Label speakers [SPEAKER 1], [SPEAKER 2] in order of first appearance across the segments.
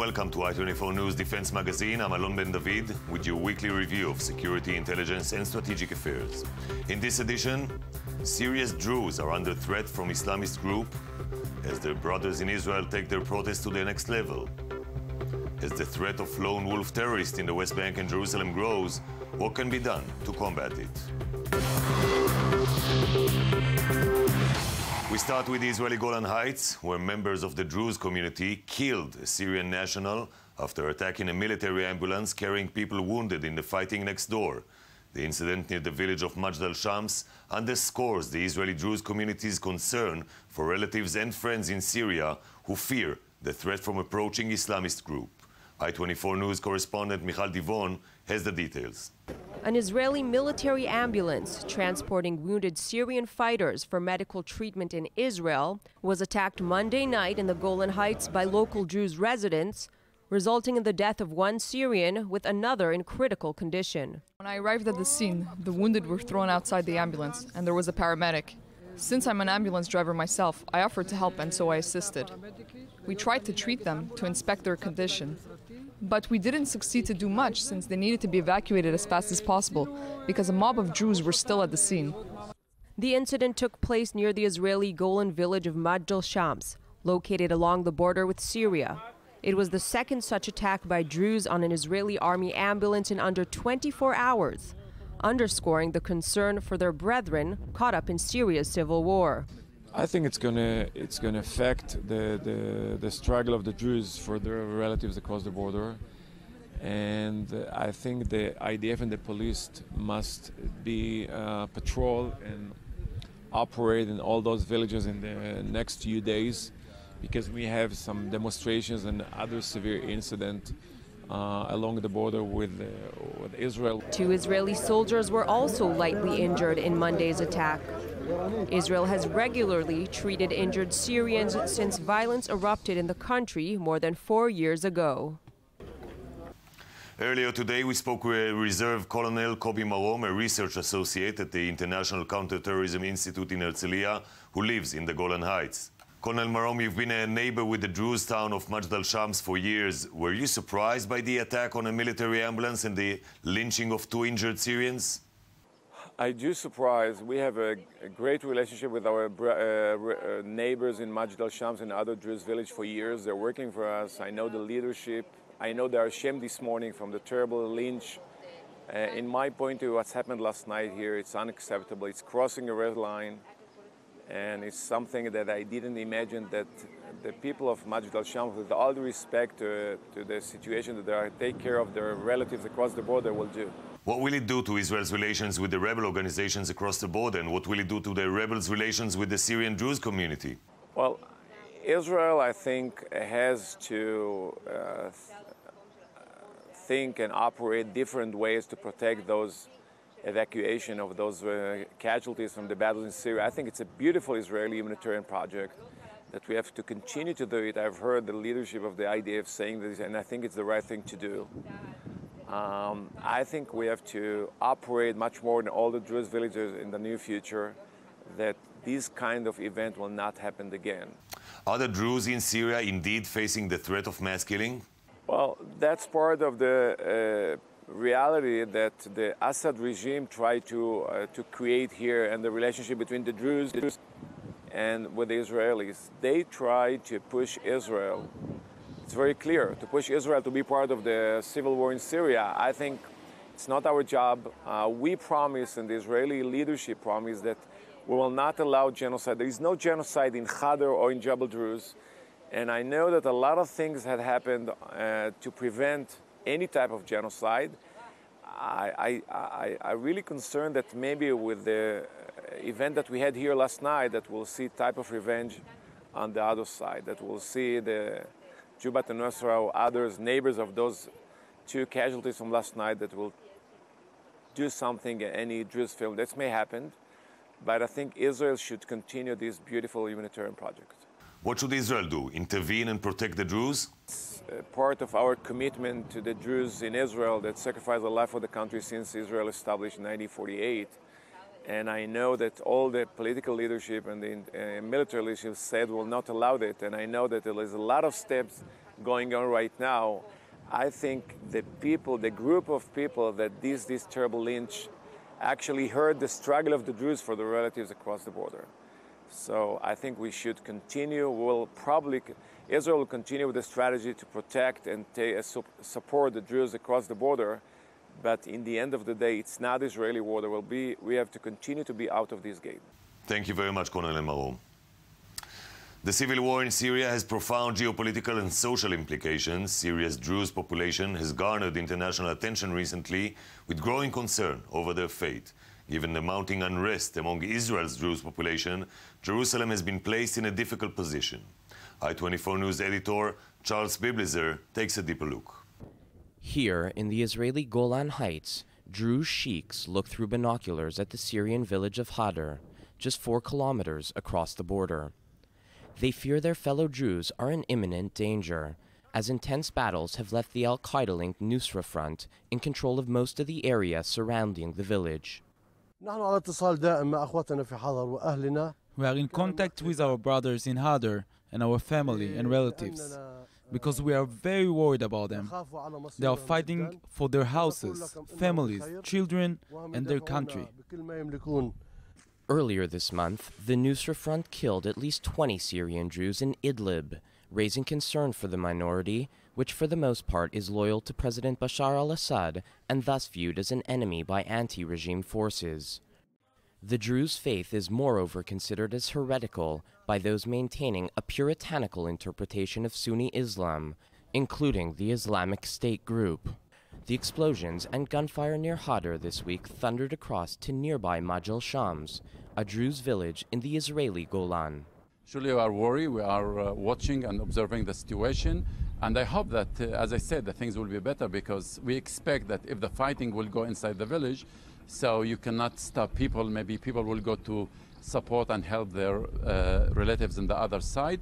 [SPEAKER 1] Welcome to I-24 News Defense Magazine. I'm Alon Ben David with your weekly review of security, intelligence and strategic affairs. In this edition, Syria's Druze are under threat from Islamist group as their brothers in Israel take their protest to the next level. As the threat of lone wolf terrorists in the West Bank and Jerusalem grows, what can be done to combat it? We start with the Israeli Golan Heights, where members of the Druze community killed a Syrian national after attacking a military ambulance carrying people wounded in the fighting next door. The incident near the village of Majd al-Shams underscores the Israeli Druze community's concern for relatives and friends in Syria who fear the threat from approaching Islamist group. I-24 News correspondent Michal Divon has the details.
[SPEAKER 2] An Israeli military ambulance transporting wounded Syrian fighters for medical treatment in Israel was attacked Monday night in the Golan Heights by local Druze residents, resulting in the death of one Syrian with another in critical condition.
[SPEAKER 3] When I arrived at the scene, the wounded were thrown outside the ambulance and there was a paramedic. Since I'm an ambulance driver myself, I offered to help and so I assisted. We tried to treat them to inspect their condition. But we didn't succeed to do much since they needed to be evacuated as fast as possible because a mob of Druze were still at the scene.
[SPEAKER 2] The incident took place near the Israeli Golan village of Majd al-Shams, located along the border with Syria. It was the second such attack by Druze on an Israeli army ambulance in under 24 hours, underscoring the concern for their brethren caught up in Syria's civil war.
[SPEAKER 4] I think it's gonna affect the struggle of the Druze for their relatives across the border, and I think the IDF and the police must be patrol and operate in all those villages in the next few days, because we have some demonstrations and other severe incidents along the border with Israel.
[SPEAKER 2] 2 Israeli soldiers were also lightly injured in Monday's attack. Israel has regularly treated injured Syrians since violence erupted in the country more than 4 years ago.
[SPEAKER 1] Earlier today, we spoke with Reserve Colonel Kobi Marom, a research associate at the International Counterterrorism Institute in Herzliya, who lives in the Golan Heights. Colonel Marom, you've been a neighbor with the Druze town of Majd al-Shams for years. Were you surprised by the attack on a military ambulance and the lynching of 2 injured Syrians?
[SPEAKER 4] I do surprise. We have a great relationship with our neighbors in Majd al-Shams and other Druze villages for years. They're working for us. I know the leadership. I know they are ashamed this morning from the terrible lynch. In my point of view, what's happened last night here, it's unacceptable. It's crossing a red line. And it's something that I didn't imagine that the people of Majd al-Shams, with all due respect to the situation that they are take care of their relatives across the border, will do.
[SPEAKER 1] What will it do to Israel's relations with the rebel organizations across the border, and what will it do to the rebels' relations with the Syrian Druze community?
[SPEAKER 4] Well, Israel, I think, has to think and operate different ways to protect those evacuation of those casualties from the battles in Syria. I think it's a beautiful Israeli humanitarian project that we have to continue to do it. I've heard the leadership of the IDF saying this, and I think it's the right thing to do. I think we have to operate much more in all the Druze villages in the near future, that this kind of event will not happen again.
[SPEAKER 1] Are the Druze in Syria indeed facing the threat of mass killing?
[SPEAKER 4] Well, that's part of the reality that the Assad regime tried to create here, and the relationship between the Druze and with the Israelis. They tried to push Israel. It's very clear, to push Israel to be part of the civil war in Syria. I think it's not our job. We promise, and the Israeli leadership promised, that we will not allow genocide. There is no genocide in Khadr or in Jabal Druze. And I know that a lot of things had happened to prevent any type of genocide. I really concerned that maybe with the event that we had here last night, that we'll see type of revenge on the other side, that we'll see the Jubat and Nusra or others, neighbors of those 2 casualties from last night, that will do something, any Druze film. This may happen, but I think Israel should continue this beautiful humanitarian project.
[SPEAKER 1] What should Israel do? Intervene and protect the Druze?
[SPEAKER 4] It's part of our commitment to the Druze in Israel that sacrificed their life for the country since Israel established in 1948. And I know that all the political leadership and the military leadership said will not allow it. And I know that there is a lot of steps going on right now, I think the people, the group of people that this terrible lynch actually heard the struggle of the Druze for their relatives across the border. So I think we should continue. Israel will continue with the strategy to protect and support the Druze across the border. But in the end of the day, it's not Israeli war. We have to continue to be out of this gate.
[SPEAKER 1] Thank you very much, Colonel Maron. The civil war in Syria has profound geopolitical and social implications. Syria's Druze population has garnered international attention recently with growing concern over their fate. Given the mounting unrest among Israel's Druze population, Jerusalem has been placed in a difficult position. I-24 News editor Charles Biblizer takes a deeper look.
[SPEAKER 5] Here in the Israeli Golan Heights, Druze sheiks look through binoculars at the Syrian village of Hadar, just 4 kilometers across the border. They fear their fellow Druze are in imminent danger, as intense battles have left the al-Qaeda-linked Nusra Front in control of most of the area surrounding the village.
[SPEAKER 6] We are in contact with our brothers in Hadar and our family and relatives, because we are very worried about them. They are fighting for their houses, families, children, and their country.
[SPEAKER 5] Earlier this month, the Nusra Front killed at least 20 Syrian Druze in Idlib, raising concern for the minority, which for the most part is loyal to President Bashar al-Assad and thus viewed as an enemy by anti-regime forces. The Druze faith is moreover considered as heretical by those maintaining a puritanical interpretation of Sunni Islam, including the Islamic State group. The explosions and gunfire near Hadar this week thundered across to nearby Majel Shams, a Druze village in the Israeli Golan.
[SPEAKER 7] Surely we are worried, we are watching and observing the situation, and I hope that, as I said, that things will be better, because we expect that if the fighting will go inside the village, so you cannot stop people, maybe people will go to support and help their relatives on the other side.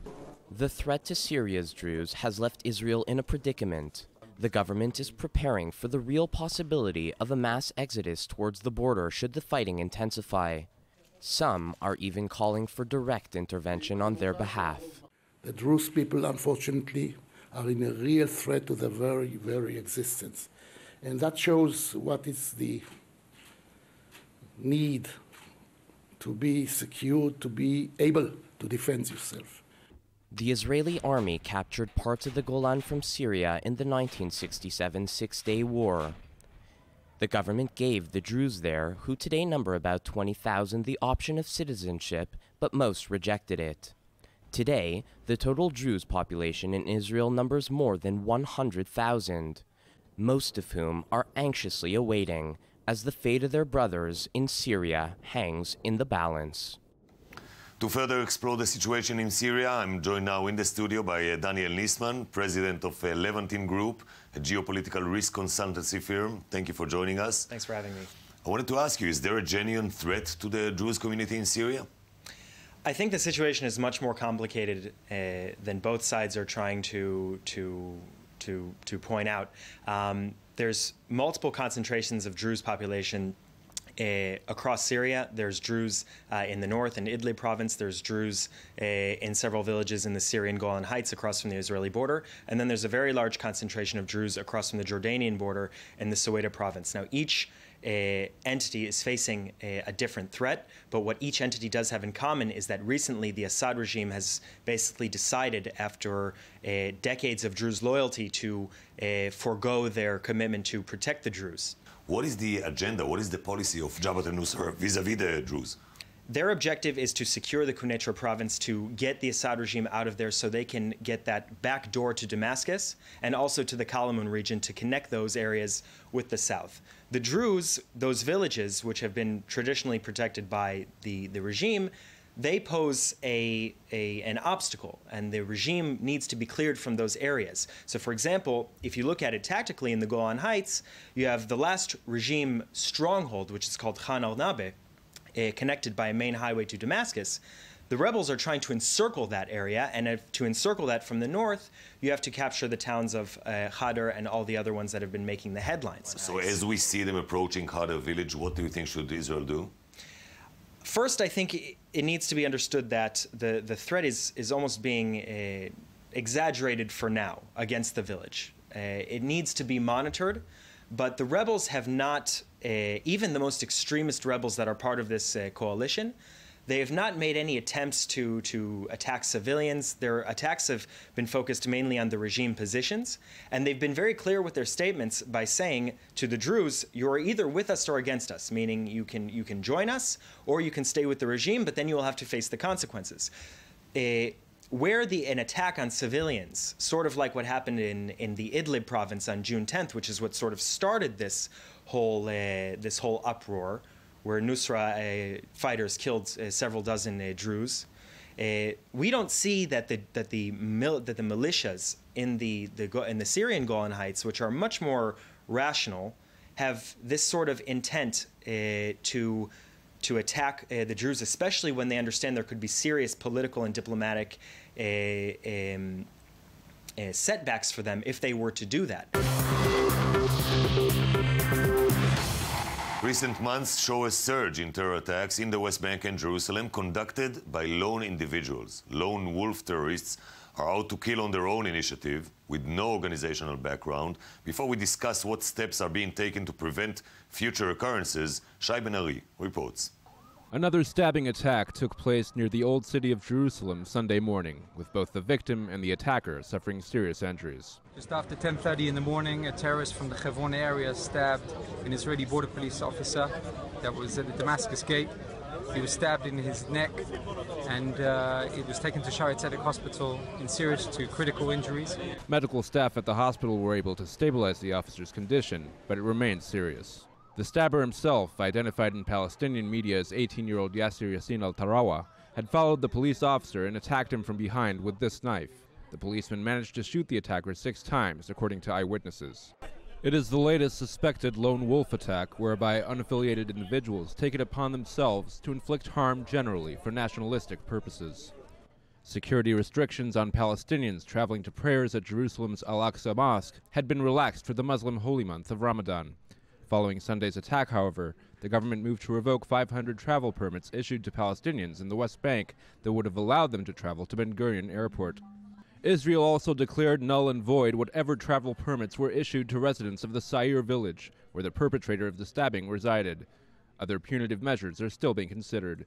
[SPEAKER 5] The threat to Syria's Druze has left Israel in a predicament. The government is preparing for the real possibility of a mass exodus towards the border should the fighting intensify. Some are even calling for direct intervention on their behalf.
[SPEAKER 8] The Druze people, unfortunately, are in a real threat to their very, very existence. And that shows what is the need to be secure, to be able to defend yourself.
[SPEAKER 5] The Israeli army captured parts of the Golan from Syria in the 1967 Six-Day War. The government gave the Druze there, who today number about 20,000, the option of citizenship, but most rejected it. Today, the total Druze population in Israel numbers more than 100,000, most of whom are anxiously awaiting, as the fate of their brothers in Syria hangs in the balance.
[SPEAKER 1] To further explore the situation in Syria, I'm joined now in the studio by Daniel Nisman, president of Levantine Group, a geopolitical risk consultancy firm. Thank you for joining us.
[SPEAKER 9] Thanks for having me.
[SPEAKER 1] I wanted to ask you, is there a genuine threat to the Druze community in Syria?
[SPEAKER 9] I think the situation is much more complicated than both sides are trying to point out. There's multiple concentrations of Druze population across Syria. There's Druze in the north, in Idlib province. There's Druze in several villages in the Syrian Golan Heights across from the Israeli border. And then there's a very large concentration of Druze across from the Jordanian border in the Soweto province. Now, each entity is facing a different threat, but what each entity does have in common is that recently the Assad regime has basically decided, after decades of Druze loyalty, to forego their commitment to protect the Druze.
[SPEAKER 1] What is the agenda? What is the policy of Jabhat al-Nusra vis-a-vis the Druze?
[SPEAKER 9] Their objective is to secure the Quneitra province, to get the Assad regime out of there so they can get that back door to Damascus and also to the Kalamun region to connect those areas with the south. The Druze, those villages which have been traditionally protected by the regime, they pose an obstacle, and the regime needs to be cleared from those areas. So, for example, if you look at it tactically in the Golan Heights, you have the last regime stronghold, which is called Khan al-Nabe, connected by a main highway to Damascus. The rebels are trying to encircle that area, and to encircle that from the north, you have to capture the towns of Hadar and all the other ones that have been making the headlines.
[SPEAKER 1] So as we see them approaching Hadar village, what do you think should Israel do?
[SPEAKER 9] First, I think it needs to be understood that the threat is almost being exaggerated for now against the village. It needs to be monitored, but the rebels have not, even the most extremist rebels that are part of this coalition, they have not made any attempts to attack civilians. Their attacks have been focused mainly on the regime positions, and they've been very clear with their statements by saying to the Druze, you're either with us or against us, meaning you can join us or you can stay with the regime, but then you will have to face the consequences. Where an attack on civilians, sort of like what happened in the Idlib province on June 10th, which is what sort of started this whole uproar, where Nusra fighters killed several dozen Druze. We don't see that the militias in the Syrian Golan Heights, which are much more rational, have this sort of intent to attack the Druze, especially when they understand there could be serious political and diplomatic setbacks for them if they were to do that.
[SPEAKER 1] Recent months show a surge in terror attacks in the West Bank and Jerusalem conducted by lone individuals. Lone wolf terrorists are out to kill on their own initiative with no organizational background. Before we discuss what steps are being taken to prevent future occurrences, Shai Ben-Ari reports.
[SPEAKER 10] Another stabbing attack took place near the old city of Jerusalem Sunday morning, with both the victim and the attacker suffering serious injuries.
[SPEAKER 11] Just after 10:30 in the morning, a terrorist from the Hebron area stabbed an Israeli border police officer that was at the Damascus gate. He was stabbed in his neck, and he was taken to Shaare Zedek Hospital in Syria to critical injuries.
[SPEAKER 10] Medical staff at the hospital were able to stabilize the officer's condition, but it remained serious. The stabber himself, identified in Palestinian media as 18-year-old Yasser Yassin al-Tarawa, had followed the police officer and attacked him from behind with this knife. The policeman managed to shoot the attacker 6 times, according to eyewitnesses. It is the latest suspected lone wolf attack whereby unaffiliated individuals take it upon themselves to inflict harm generally for nationalistic purposes. Security restrictions on Palestinians traveling to prayers at Jerusalem's Al-Aqsa Mosque had been relaxed for the Muslim holy month of Ramadan. Following Sunday's attack, however, the government moved to revoke 500 travel permits issued to Palestinians in the West Bank that would have allowed them to travel to Ben Gurion Airport. Israel also declared null and void whatever travel permits were issued to residents of the Syria village, where the perpetrator of the stabbing resided. Other punitive measures are still being considered.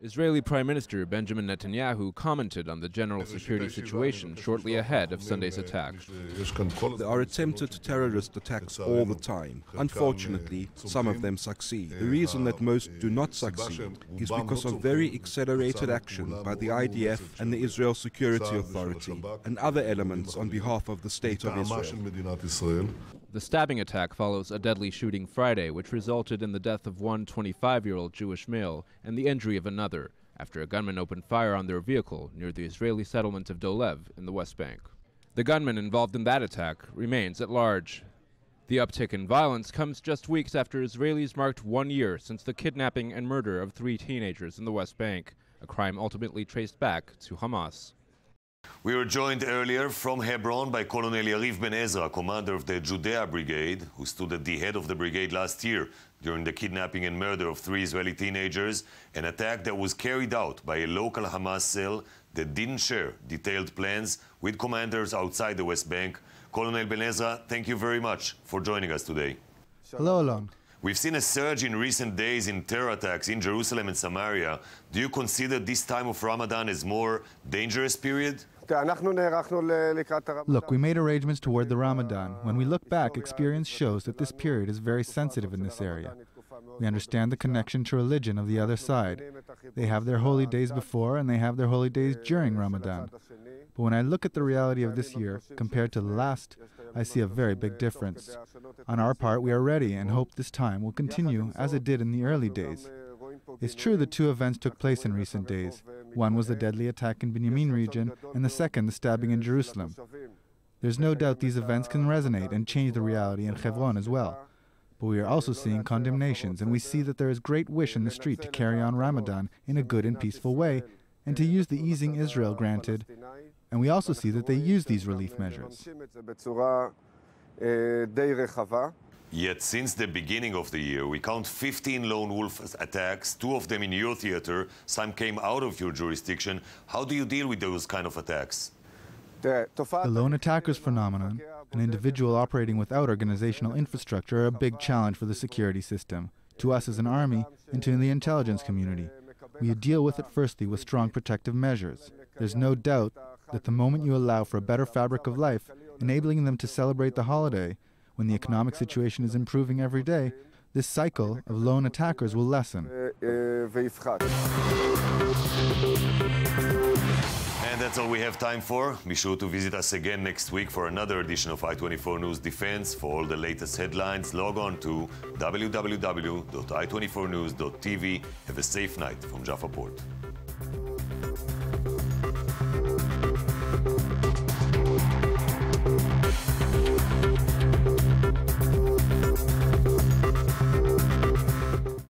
[SPEAKER 10] Israeli Prime Minister Benjamin Netanyahu commented on the general security situation shortly ahead of Sunday's attack.
[SPEAKER 12] There are attempted terrorist attacks all the time. Unfortunately, some of them succeed. The reason that most do not succeed is because of very accelerated action by the IDF and the Israel Security Authority and other elements on behalf of the State of Israel.
[SPEAKER 10] The stabbing attack follows a deadly shooting Friday, which resulted in the death of one 25-year-old Jewish male and the injury of another, after a gunman opened fire on their vehicle near the Israeli settlement of Dolev in the West Bank. The gunman involved in that attack remains at large. The uptick in violence comes just weeks after Israelis marked 1 year since the kidnapping and murder of 3 teenagers in the West Bank, a crime ultimately traced back to Hamas.
[SPEAKER 1] We were joined earlier from Hebron by Colonel Yariv Ben Ezra, commander of the Judea Brigade, who stood at the head of the brigade last year during the kidnapping and murder of 3 Israeli teenagers, an attack that was carried out by a local Hamas cell that didn't share detailed plans with commanders outside the West Bank. Colonel Ben Ezra, thank you very much for joining us today.
[SPEAKER 13] Hello, Alon.
[SPEAKER 1] We've seen a surge in recent days in terror attacks in Jerusalem and Samaria. Do you consider this time of Ramadan as more dangerous period?
[SPEAKER 13] Look, we made arrangements toward the Ramadan. When we look back, experience shows that this period is very sensitive in this area. We understand the connection to religion of the other side. They have their holy days before and they have their holy days during Ramadan. But when I look at the reality of this year compared to the last, I see a very big difference. On our part, we are ready and hope this time will continue as it did in the early days. It's true that 2 events took place in recent days. One was the deadly attack in Binyamin region, and the second the stabbing in Jerusalem. There's no doubt these events can resonate and change the reality in Hebron as well. But we are also seeing condemnations, and we see that there is great wish in the street to carry on Ramadan in a good and peaceful way, and to use the easing Israel granted. And we also see that they use these relief measures.
[SPEAKER 1] Yet since the beginning of the year, we count 15 lone wolf attacks, 2 of them in your theater, some came out of your jurisdiction. How do you deal with those kind of attacks?
[SPEAKER 13] The lone attackers phenomenon, an individual operating without organizational infrastructure, are a big challenge for the security system, to us as an army, and to the intelligence community. We deal with it firstly with strong protective measures. There's no doubt that the moment you allow for a better fabric of life, enabling them to celebrate the holiday, when the economic situation is improving every day, this cycle of lone attackers will lessen.
[SPEAKER 1] And that's all we have time for. Be sure to visit us again next week for another edition of I24 News Defense. For all the latest headlines, log on to www.i24news.tv. Have a safe night from Jaffa Port.